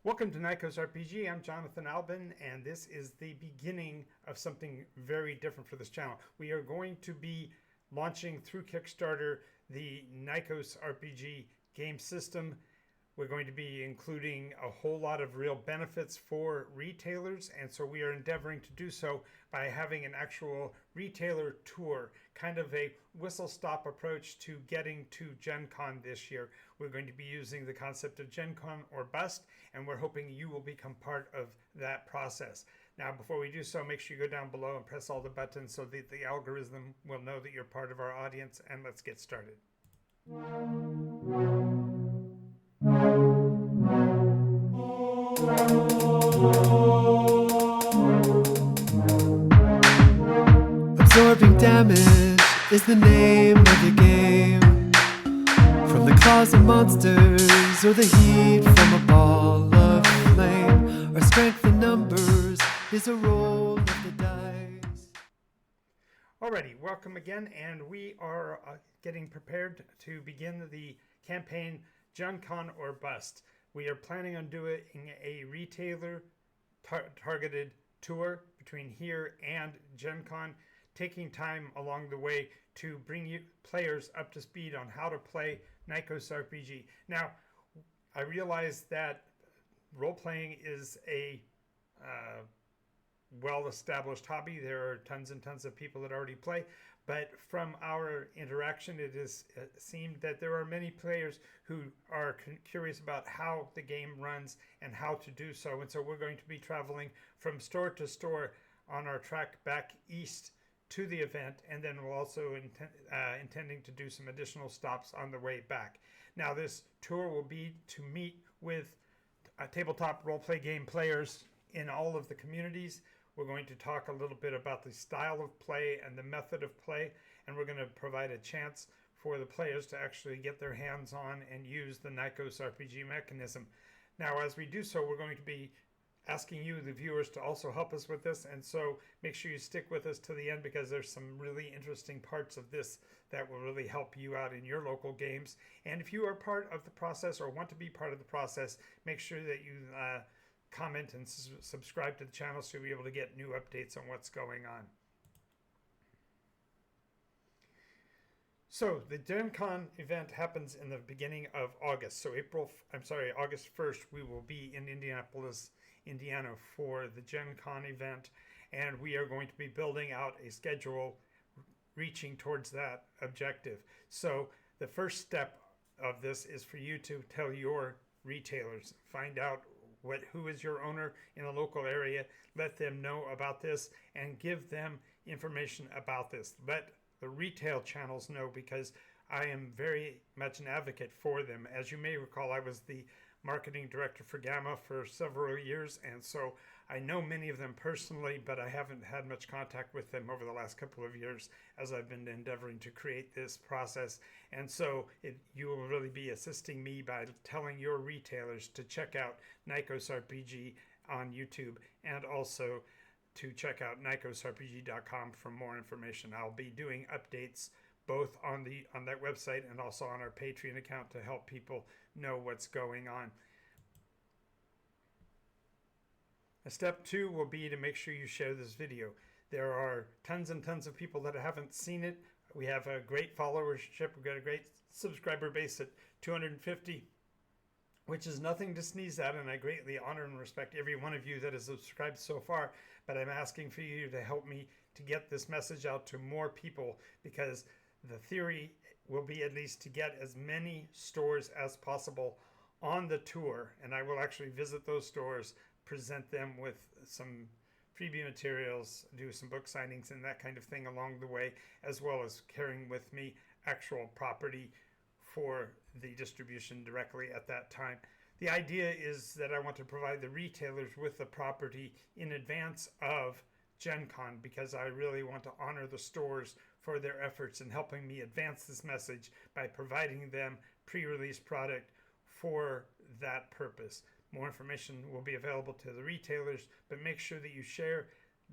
Welcome to Nikos RPG. I'm Jonathan Albin, and this is the beginning of something very different for this channel. We are going to be launching through Kickstarter the Nikos RPG game system. We're going to be including a whole lot of real benefits for retailers, and so we are endeavoring to do so by having an actual retailer tour, kind of a whistle-stop approach to getting to GenCon this year. We're going to be using the concept of GenCon or bust, and we're hoping you will become part of that process. Now, before we do so, make sure you go down below and press all the buttons so that the algorithm will know that you're part of our audience, and let's get started. Absorbing damage is the name of the game. From the claws of monsters or the heat from a ball of flame. Our strength in numbers is a roll of the dice. Alrighty, welcome again, and we are getting prepared to begin the campaign GenCon or bust. We are planning on doing a retailer targeted tour between here and GenCon, taking time along the way to bring you players up to speed on how to play Nikos RPG. Now, I realize that role-playing is a well-established hobby. There are tons and tons of people that already play, but from our interaction, it seemed that there are many players who are curious about how the game runs and how to do so. And so we're going to be traveling from store to store on our track back east to the event, and then we'll also intending to do some additional stops on the way back. Now, this tour will be to meet with tabletop role-play game players in all of the communities. We're going to talk a little bit about the style of play and the method of play, and we're going to provide a chance for the players to actually get their hands on and use the Nikos RPG mechanism. Now, as we do so, we're going to be asking you, the viewers, to also help us with this, and so make sure you stick with us to the end, because there's some really interesting parts of this that will really help you out in your local games. And if you are part of the process or want to be part of the process, make sure that you comment and subscribe to the channel so you'll be able to get new updates on what's going on. So the GenCon event happens in the beginning of August. So August 1st, we will be in Indianapolis, Indiana for the GenCon event, and we are going to be building out a schedule reaching towards that objective. So the first step of this is for you to tell your retailers, find out who is your owner in a local area, let them know about this and give them information about this. Let the retail channels know, because I am very much an advocate for them. As you may recall, I was the marketing director for Gamma for several years, and so I know many of them personally, but I haven't had much contact with them over the last couple of years as I've been endeavoring to create this process. And so you will really be assisting me by telling your retailers to check out Nikos RPG on YouTube, and also to check out nikosrpg.com for more information. I'll be doing updates both on that website and also on our Patreon account to help people know what's going on. Step 2 will be to make sure you share this video. There are tons and tons of people that haven't seen it. We have a great followership. We've got a great subscriber base at 250, which is nothing to sneeze at, and I greatly honor and respect every one of you that has subscribed so far, but I'm asking for you to help me to get this message out to more people, because the theory will be at least to get as many stores as possible on the tour, and I will actually visit those stores, present them with some freebie materials, do some book signings and that kind of thing along the way, as well as carrying with me actual property for the distribution directly at that time. The idea is that I want to provide the retailers with the property in advance of GenCon, because I really want to honor the stores for their efforts in helping me advance this message by providing them pre-release product for that purpose. More information will be available to the retailers, but make sure that you share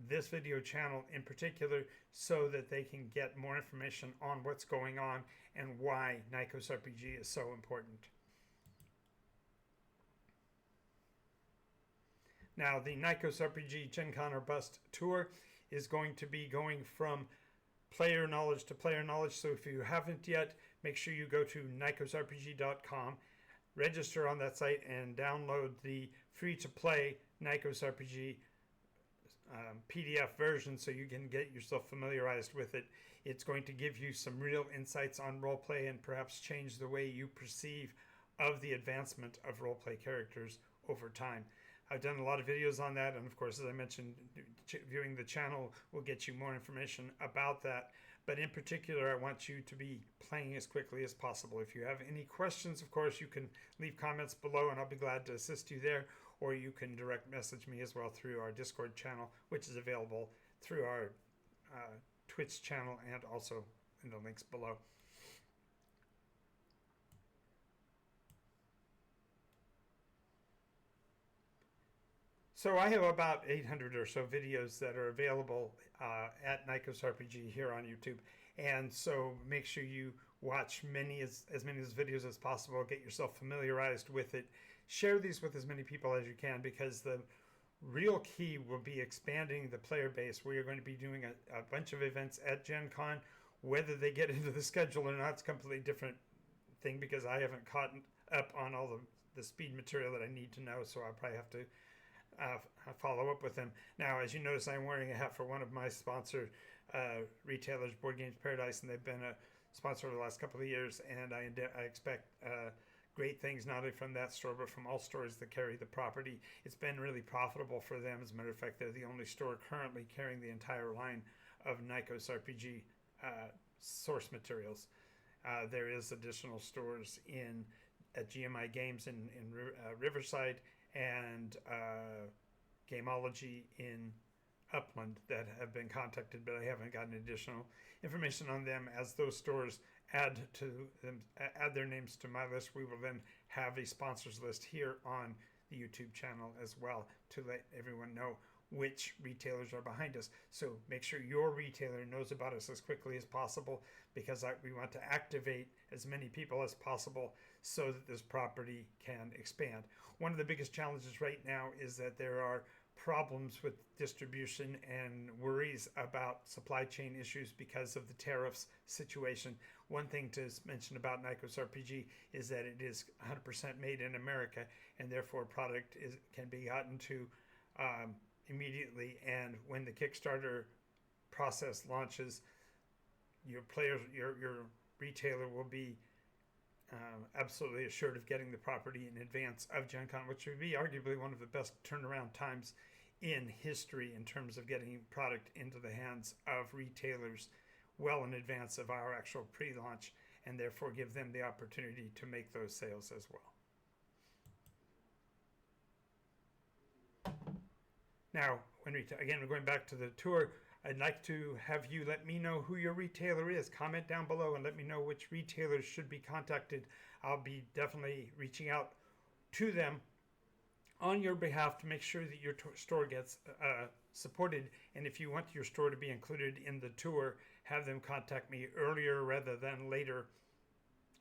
this video channel in particular so that they can get more information on what's going on and why Nikos RPG is so important. Now, the Nikos RPG GenCon or Bust tour is going to be going from player knowledge to player knowledge. So if you haven't yet, make sure you go to nikosrpg.com, register on that site, and download the free-to-play Nikos RPG PDF version so you can get yourself familiarized with it. It's going to give you some real insights on roleplay and perhaps change the way you perceive of the advancement of roleplay characters over time. I've done a lot of videos on that, and of course, as I mentioned, viewing the channel will get you more information about that. But in particular, I want you to be playing as quickly as possible. If you have any questions, of course, you can leave comments below, and I'll be glad to assist you there. Or you can direct message me as well through our Discord channel, which is available through our Twitch channel and also in the links below. So I have about 800 or so videos that are available at Nikos RPG here on YouTube. And so make sure you watch as many of those videos as possible, get yourself familiarized with it. Share these with as many people as you can, because the real key will be expanding the player base. We are going to be doing a bunch of events at GenCon. Whether they get into the schedule or not, it's a completely different thing, because I haven't caught up on all the speed material that I need to know, so I'll probably have to follow up with them. Now, as you notice, I'm wearing a hat for one of my sponsored retailers, Board Games Paradise, and they've been a sponsor over the last couple of years, and I expect great things not only from that store but from all stores that carry the property. It's been really profitable for them. As a matter of fact, they're the only store currently carrying the entire line of Nikos RPG source materials. There is additional stores at GMI Games in Riverside and Gameology in Upland that have been contacted, but I haven't gotten additional information on them. As those stores add their names to my list, we will then have a sponsors list here on the YouTube channel as well to let everyone know which retailers are behind us. So make sure your retailer knows about us as quickly as possible, because we want to activate as many people as possible so that this property can expand. One of the biggest challenges right now is that there are problems with distribution and worries about supply chain issues because of the tariffs situation. One thing to mention about Nikos RPG is that it is 100% made in America, and therefore product can be gotten to immediately. And when the Kickstarter process launches, your retailer will be absolutely assured of getting the property in advance of GenCon, which would be arguably one of the best turnaround times in history in terms of getting product into the hands of retailers well in advance of our actual pre-launch, and therefore give them the opportunity to make those sales as well. Now, again, we're going back to the tour. I'd like to have you let me know who your retailer is. Comment down below and let me know which retailers should be contacted. I'll be definitely reaching out to them on your behalf to make sure that your store gets supported. And if you want your store to be included in the tour, have them contact me earlier rather than later,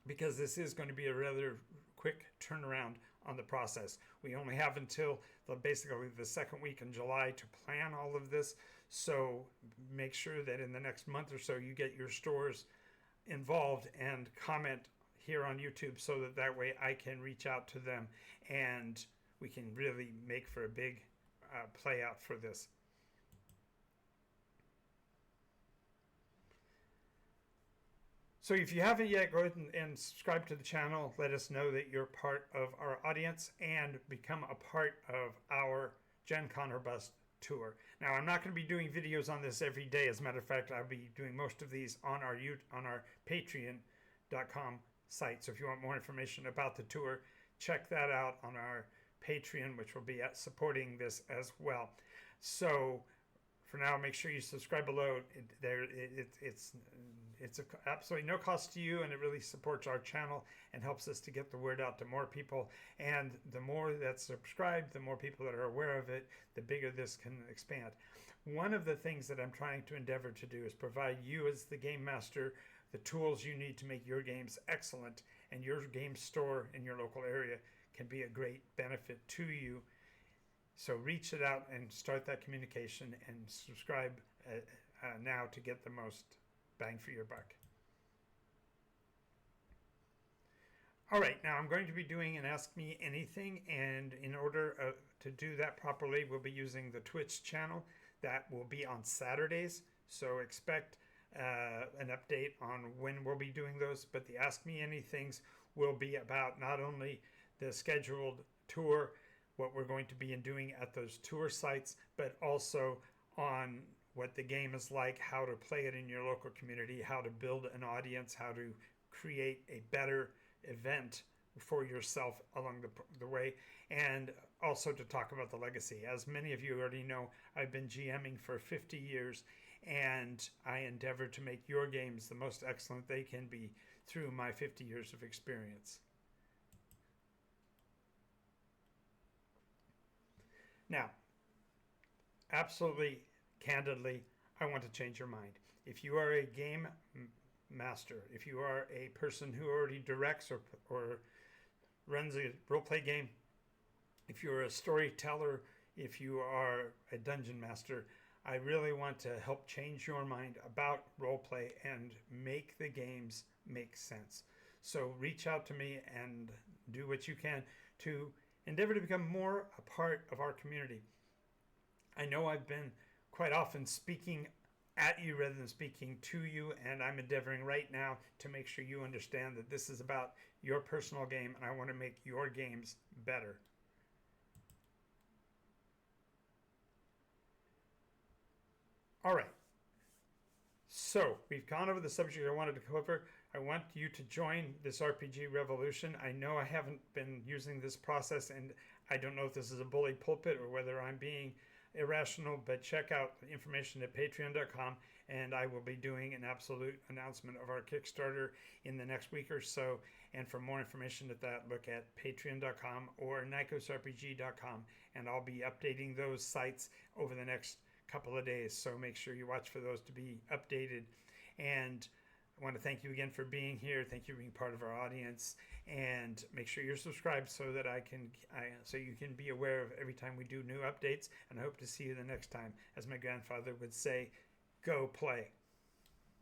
because this is going to be a rather quick turnaround on the process. We only have until basically the second week in July to plan all of this. So make sure that in the next month or so you get your stores involved and comment here on YouTube, so that way I can reach out to them and we can really make for a big play out for this. So if you haven't yet, go ahead and subscribe to the channel. Let us know that you're part of our audience and become a part of our GenCon or Bust tour. Now, I'm not going to be doing videos on this every day. As a matter of fact, I'll be doing most of these on our Patreon.com site. So if you want more information about the tour, check that out on our Patreon, which will be supporting this as well. So for now, make sure you subscribe below. It's absolutely no cost to you, and it really supports our channel and helps us to get the word out to more people. And the more that's subscribed, the more people that are aware of it, the bigger this can expand. One of the things that I'm trying to endeavor to do is provide you as the game master the tools you need to make your games excellent, and your game store in your local area can be a great benefit to you So reach it out and start that communication and subscribe now to get the most bang for your buck. All right, now I'm going to be doing an Ask Me Anything, and in order to do that properly, we'll be using the Twitch channel. That will be on Saturdays, so expect an update on when we'll be doing those, but the Ask Me Anythings will be about not only the scheduled tour, what we're going to be doing at those tour sites, but also on what the game is like, how to play it in your local community, how to build an audience, how to create a better event for yourself along the way, and also to talk about the legacy. As many of you already know, I've been GMing for 50 years, and I endeavor to make your games the most excellent they can be through my 50 years of experience. Now, absolutely, candidly, I want to change your mind. If you are a game master, if you are a person who already directs or runs a role-play game, if you're a storyteller, if you are a dungeon master, I really want to help change your mind about role-play and make the games make sense. So reach out to me and do what you can to endeavor to become more a part of our community. I know I've been quite often speaking at you rather than speaking to you, and I'm endeavoring right now to make sure you understand that this is about your personal game, and I want to make your games better. All right. So we've gone over the subject I wanted to cover. I want you to join this RPG revolution. I know I haven't been using this process, and I don't know if this is a bully pulpit or whether I'm being irrational, but check out the information at patreon.com, and I will be doing an absolute announcement of our Kickstarter in the next week or so. And for more information at that, look at patreon.com or nikosrpg.com, and I'll be updating those sites over the next couple of days, so make sure you watch for those to be updated. And I want to thank you again for being here. Thank you for being part of our audience, and make sure you're subscribed so that so you can be aware of every time we do new updates. And I hope to see you the next time. As my grandfather would say, go play.